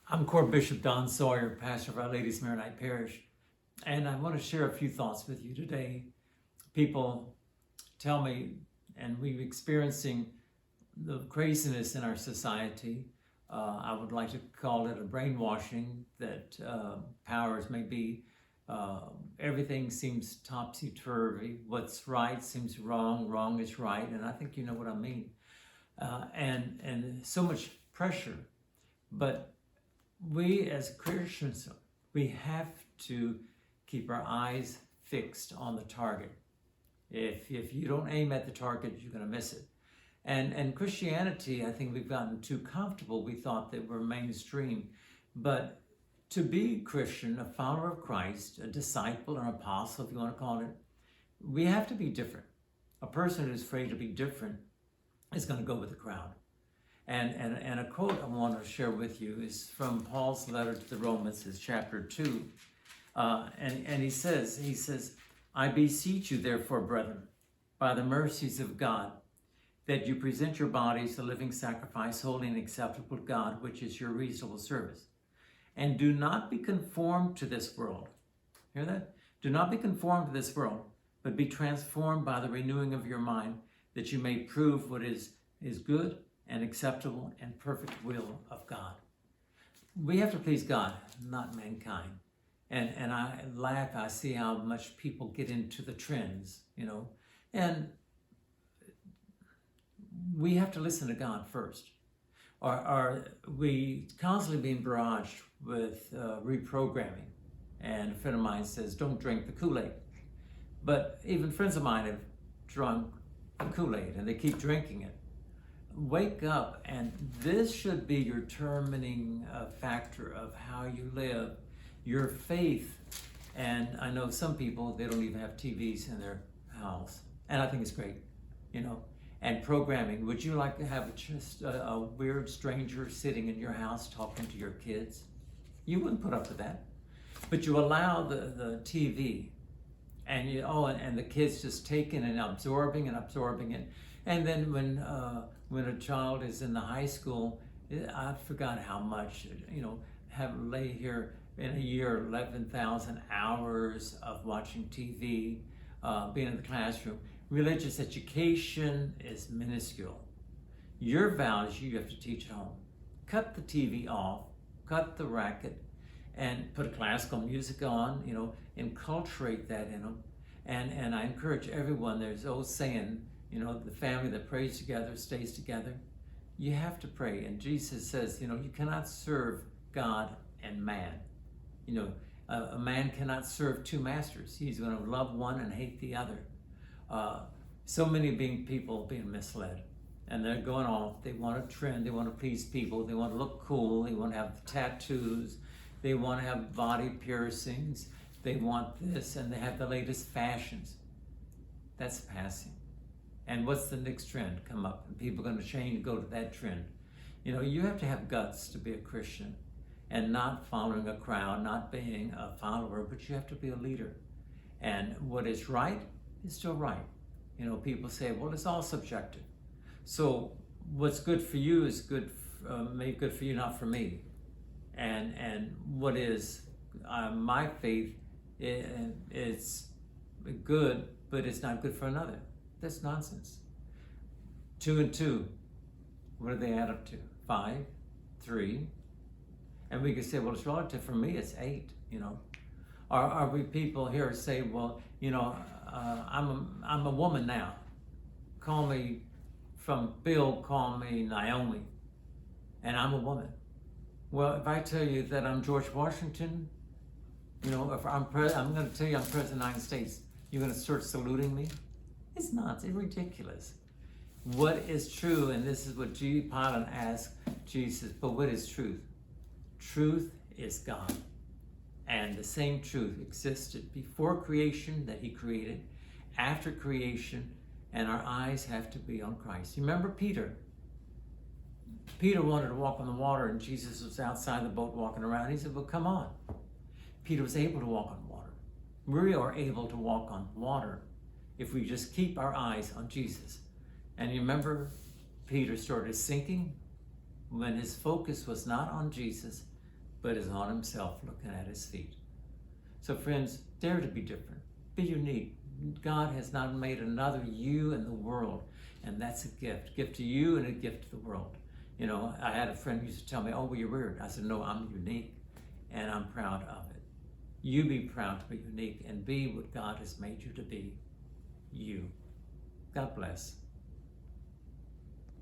I'm Core Bishop Don Sawyer, pastor of Our Lady's Maronite Parish, and I want to share a few thoughts with you today. People tell me, and we're experiencing the craziness in our society. I would like to call it a brainwashing that powers may be. Everything seems topsy-turvy. What's right seems wrong, wrong is right, and I think you know what I mean. And so much pressure, but we as Christians, we have to keep our eyes fixed on the target. If you don't aim at the target, you're going to miss it. And Christianity, I think we've gotten too comfortable. We thought that we're mainstream. But to be Christian, a follower of Christ, a disciple or an apostle, if you want to call it, we have to be different. A person who's afraid to be different is going to go with the crowd. And a quote I want to share with you is from Paul's letter to the Romans, it's chapter 2. And he says, I beseech you, therefore, brethren, by the mercies of God, that you present your bodies a living sacrifice, holy and acceptable to God, which is your reasonable service. And do not be conformed to this world. Hear that? Do not be conformed to this world, but be transformed by the renewing of your mind, that you may prove what is good and acceptable and perfect will of God. We have to please God, not mankind. And I laugh, I see how much people get into the trends, and we have to listen to God first. Are we constantly being barraged with reprogramming? And a friend of mine says, don't drink the Kool-Aid. But even friends of mine have drunk the Kool-Aid and they keep drinking it. Wake up, and this should be your determining factor of how you live, your faith. And I know some people, they don't even have TVs in their house, and I think it's great, And programming, would you like to have just a weird stranger sitting in your house talking to your kids? You wouldn't put up with that. But you allow the TV, and and the kids just taking and absorbing it. And then when a child is in the high school, I forgot how much, have lay here in a year, 11,000 hours of watching TV, being in the classroom. Religious education is minuscule. Your values you have to teach at home. Cut the TV off, cut the racket, and put classical music on, enculturate that in them. And I encourage everyone, there's an old saying, the family that prays together stays together. You have to pray. And Jesus says, you cannot serve God and man. A man cannot serve two masters. He's going to love one and hate the other. So many people being misled. And they're going off. They want a trend. They want to please people. They want to look cool. They want to have tattoos. They want to have body piercings. They want this, and they have the latest fashions. That's passing. And what's the next trend come up? And people are going to change and go to that trend. You have to have guts to be a Christian and not following a crowd, not being a follower, but you have to be a leader. And what is right is still right. People say, well, it's all subjective. So what's good for you is good, made good for you, not for me. And what is my faith, it's good, but it's not good for another. That's nonsense. 2 and 2, what do they add up to? 5, 3. And we could say, well, it's relative. For me, it's 8, Are we people here say, well, I'm a woman now. Call me, from Bill, call me Naomi. And I'm a woman. Well, if I tell you that I'm George Washington, if I'm going to tell you I'm President of the United States, you're going to start saluting me? It's not. It's ridiculous. What is true, and this is what Pilate asked Jesus, but what is truth? Truth is God. And the same truth existed before creation that he created, after creation, and our eyes have to be on Christ. You remember Peter? Peter wanted to walk on the water, and Jesus was outside the boat walking around. He said, well, come on. Peter was able to walk on water. We are able to walk on water if we just keep our eyes on Jesus. And you remember Peter started sinking when his focus was not on Jesus, but is on himself looking at his feet. So friends, dare to be different. Be unique. God has not made another you in the world, and that's a gift. Gift to you and a gift to the world. You know, I had a friend who used to tell me, oh, well, you're weird. I said, no, I'm unique, and I'm proud of it. You be proud to be unique and be what God has made you to be, you. God bless.